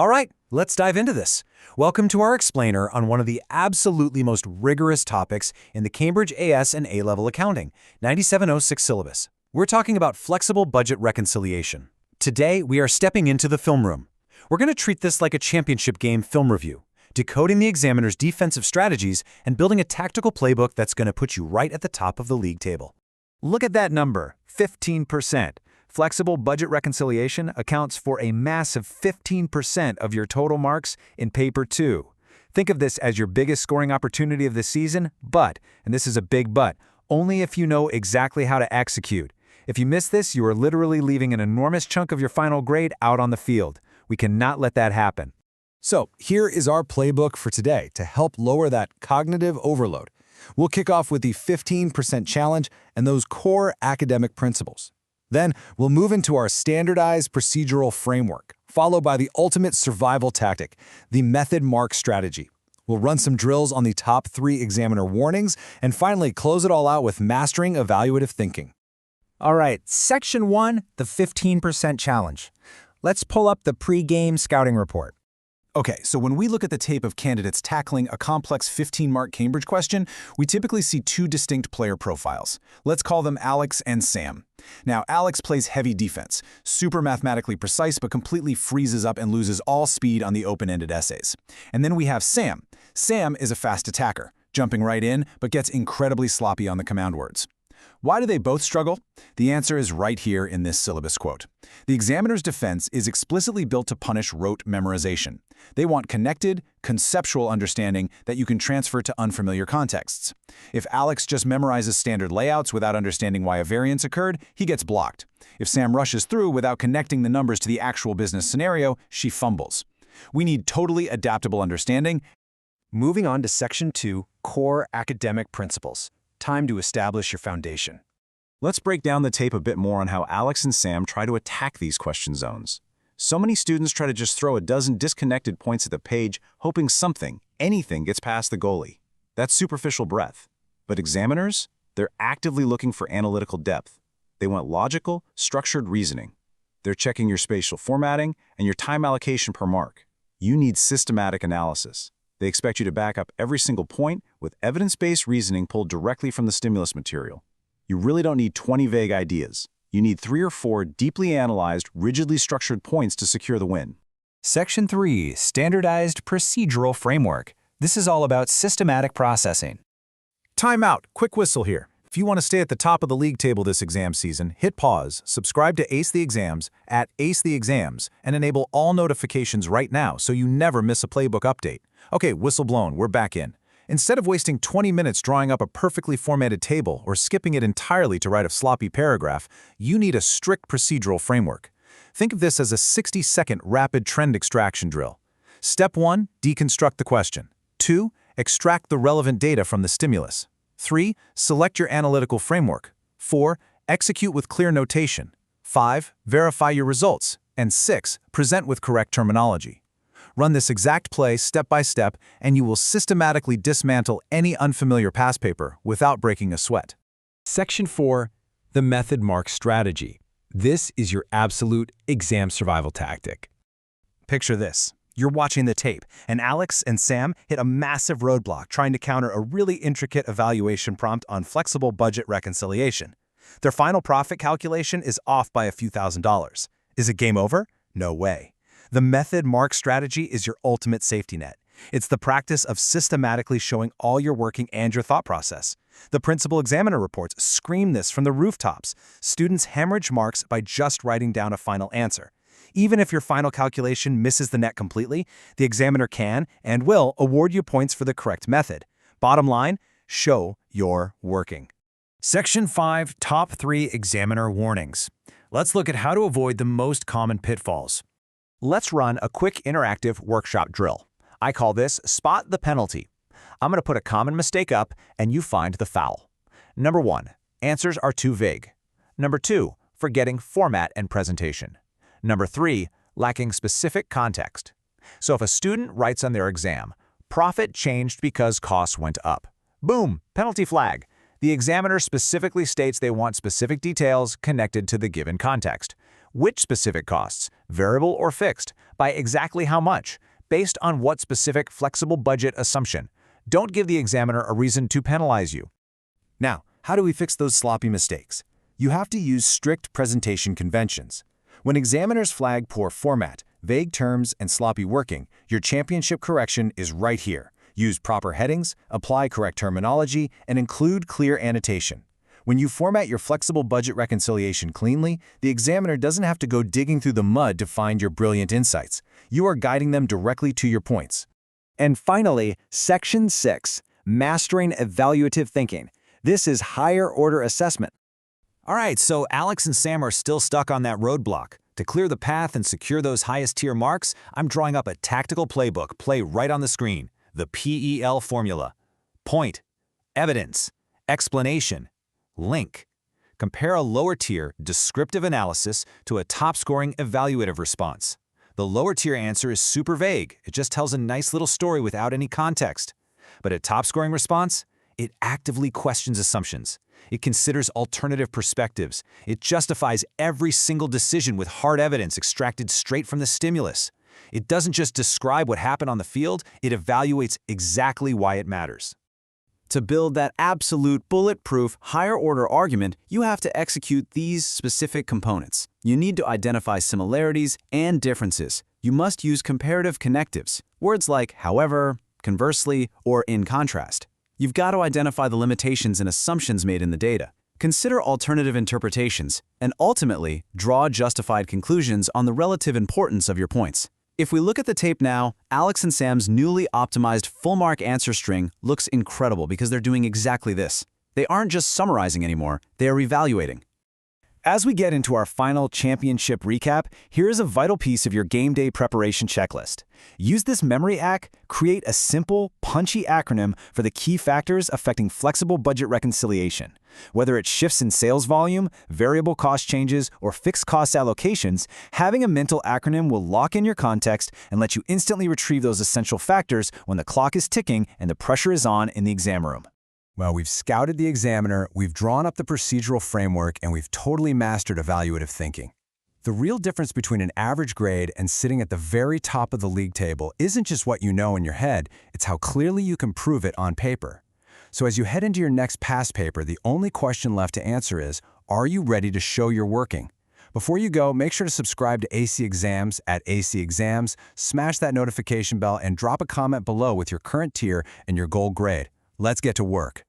All right, let's dive into this. Welcome to our explainer on one of the absolutely most rigorous topics in the Cambridge AS and A-Level Accounting, 9706 syllabus. We're talking about flexible budget reconciliation. Today, we are stepping into the film room. We're going to treat this like a championship game film review, decoding the examiner's defensive strategies and building a tactical playbook that's going to put you right at the top of the league table. Look at that number, 15%. Flexible budget reconciliation accounts for a massive 15% of your total marks in Paper 2. Think of this as your biggest scoring opportunity of the season, but, and this is a big but, only if you know exactly how to execute. If you miss this, you are literally leaving an enormous chunk of your final grade out on the field. We cannot let that happen. So here is our playbook for today to help lower that cognitive overload. We'll kick off with the 15% challenge and those core academic principles. Then we'll move into our standardized procedural framework, followed by the ultimate survival tactic, the method mark strategy. We'll run some drills on the top 3 examiner warnings, and finally close it all out with mastering evaluative thinking. All right, Section 1, the 15% challenge. Let's pull up the pre-game scouting report. Okay, so when we look at the tape of candidates tackling a complex 15-mark Cambridge question, we typically see 2 distinct player profiles. Let's call them Alex and Sam. Now, Alex plays heavy defense, super mathematically precise, but completely freezes up and loses all speed on the open-ended essays. And then we have Sam. Sam is a fast attacker, jumping right in, but gets incredibly sloppy on the command words. Why do they both struggle? The answer is right here in this syllabus quote. The examiner's defense is explicitly built to punish rote memorization. They want connected, conceptual understanding that you can transfer to unfamiliar contexts. If Alex just memorizes standard layouts without understanding why a variance occurred, he gets blocked. If Sam rushes through without connecting the numbers to the actual business scenario, she fumbles. We need totally adaptable understanding. Moving on to Section 2, Core Academic Principles. Time to establish your foundation. Let's break down the tape a bit more on how Alex and Sam try to attack these question zones. So many students try to just throw a dozen disconnected points at the page, hoping something, anything gets past the goalie. That's superficial breadth. But examiners, they're actively looking for analytical depth. They want logical, structured reasoning. They're checking your spatial formatting and your time allocation per mark. You need systematic analysis. They expect you to back up every single point with evidence-based reasoning pulled directly from the stimulus material. You really don't need 20 vague ideas. You need 3 or 4 deeply analyzed, rigidly structured points to secure the win. Section 3, Standardized Procedural Framework. This is all about systematic processing. Time out, quick whistle here. If you want to stay at the top of the league table this exam season, hit pause, subscribe to Ace the Exams at Ace the Exams, and enable all notifications right now so you never miss a playbook update. Okay, whistle blown, we're back in. Instead of wasting 20 minutes drawing up a perfectly formatted table or skipping it entirely to write a sloppy paragraph, you need a strict procedural framework. Think of this as a 60-second rapid trend extraction drill. Step 1, deconstruct the question. 2, extract the relevant data from the stimulus. 3, select your analytical framework. 4, execute with clear notation. 5, verify your results. And 6, present with correct terminology. Run this exact play step by step, and you will systematically dismantle any unfamiliar past paper without breaking a sweat. Section 4, the method mark strategy. This is your absolute exam survival tactic. Picture this. You're watching the tape, and Alex and Sam hit a massive roadblock trying to counter a really intricate evaluation prompt on flexible budget reconciliation. Their final profit calculation is off by a few $1,000s. Is it game over? No way. The method mark strategy is your ultimate safety net. It's the practice of systematically showing all your working and your thought process. The principal examiner reports scream this from the rooftops. Students hemorrhage marks by just writing down a final answer. Even if your final calculation misses the net completely, the examiner can and will award you points for the correct method. Bottom line, show you're working. Section 5, Top 3 Examiner Warnings. Let's look at how to avoid the most common pitfalls. Let's run a quick interactive workshop drill. I call this Spot the Penalty. I'm going to put a common mistake up, and you find the foul. Number 1, answers are too vague. Number 2, forgetting format and presentation. Number 3, lacking specific context. So if a student writes on their exam, profit changed because costs went up. Boom, penalty flag. The examiner specifically states they want specific details connected to the given context. Which specific costs, variable or fixed, by exactly how much, based on what specific flexible budget assumption. Don't give the examiner a reason to penalize you. Now, how do we fix those sloppy mistakes? You have to use strict presentation conventions. When examiners flag poor format, vague terms, and sloppy working, your championship correction is right here. Use proper headings, apply correct terminology, and include clear annotation. When you format your flexible budget reconciliation cleanly, the examiner doesn't have to go digging through the mud to find your brilliant insights. You are guiding them directly to your points. And finally, Section 6, Mastering Evaluative Thinking. This is higher order assessment. All right, so Alex and Sam are still stuck on that roadblock. To clear the path and secure those highest tier marks, I'm drawing up a tactical playbook, play right on the screen. The PEL formula. Point, evidence, explanation, link. Compare a lower tier descriptive analysis to a top-scoring evaluative response. The lower tier answer is super vague. It just tells a nice little story without any context. But a top-scoring response, it actively questions assumptions. It considers alternative perspectives. It justifies every single decision with hard evidence extracted straight from the stimulus. It doesn't just describe what happened on the field, it evaluates exactly why it matters. To build that absolute bulletproof higher-order argument, you have to execute these specific components. You need to identify similarities and differences. You must use comparative connectives, words like however, conversely, or in contrast. You've got to identify the limitations and assumptions made in the data. Consider alternative interpretations, and ultimately, draw justified conclusions on the relative importance of your points. If we look at the tape now, Alex and Sam's newly optimized full-mark answer string looks incredible because they're doing exactly this. They aren't just summarizing anymore, they are evaluating. As we get into our final championship recap, here is a vital piece of your game day preparation checklist. Use this memory hack, create a simple, punchy acronym for the key factors affecting flexible budget reconciliation. Whether it's shifts in sales volume, variable cost changes, or fixed cost allocations, having a mental acronym will lock in your context and let you instantly retrieve those essential factors when the clock is ticking and the pressure is on in the exam room. Well, we've scouted the examiner, we've drawn up the procedural framework, and we've totally mastered evaluative thinking. The real difference between an average grade and sitting at the very top of the league table isn't just what you know in your head, it's how clearly you can prove it on paper. So as you head into your next past paper, the only question left to answer is, are you ready to show you're working? Before you go, make sure to subscribe to AC Exams at AC Exams, smash that notification bell, and drop a comment below with your current tier and your goal grade. Let's get to work.